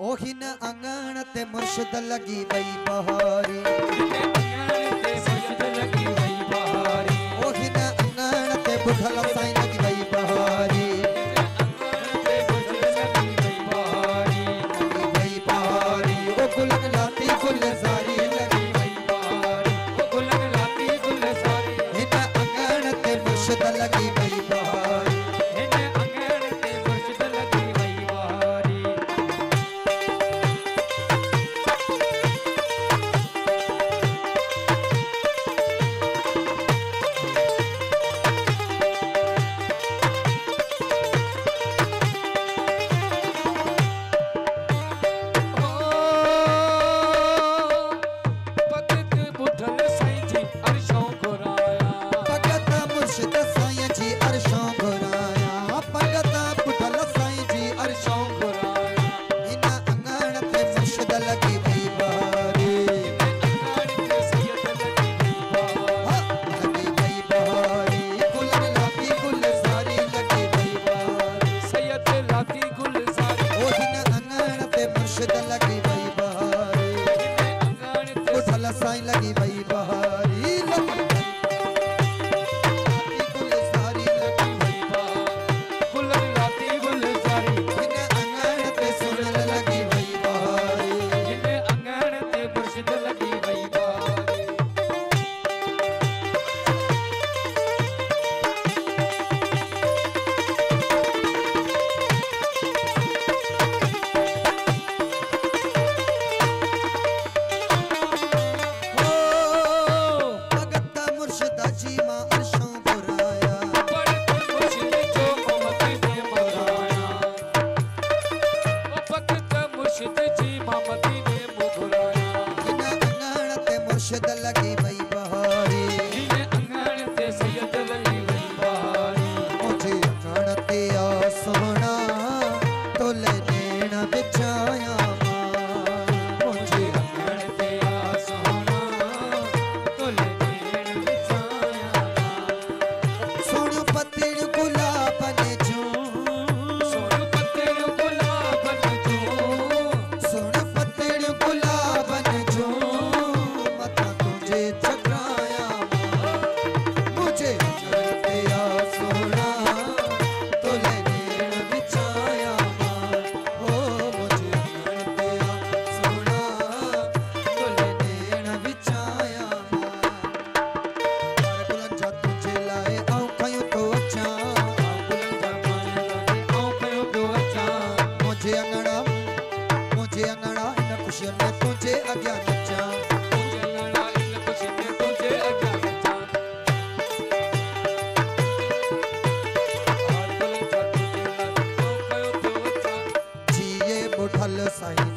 ओही न अंगण ते मुर्शिद लगी वई बहारी ओही न अंगण ते बुढ़ल साईं लगी वई बहारी ओ गुलन लाती गुलजारी लगी वई बहारी ओ गुलन लाती गुलजारी हिन अंगण ते मुर्शिद लगी वई बहारी साईं लगी वई बहारी गुलजारी लगी वई बहारी गुलन लाती गुलजारी हिन अंगण ते सुनल लगी वई बहारी हिन अंगण ते मुर्शिद लगी वई बहारी मुर्शिद लगी वई बहारी अंगण ते सैयद लगी वई बहारी मुझे अंगण ते आ सोना तोले नैण बिछाया मुझे अंगण ते आ सोना तोले नैण बिछाया सुन पतिड़ गुलाब ने जो सुन पतिड़ गुलाब ने जो सुन पतिड़ गुलाब ने जो चकराया मुझे चलते आ सोना तोले नैण बिछाया ओ मुझे चलते आ सोना तोले नैण बिछाया बुलंद जा तुझे लाए आऊं कयूं तो अच्छा बुलंद जा माने आऊं कयूं तो अच्छा मुझे अंगड़ा इन खुशियों में तुझे अग्या नचा बुढ़ल साईं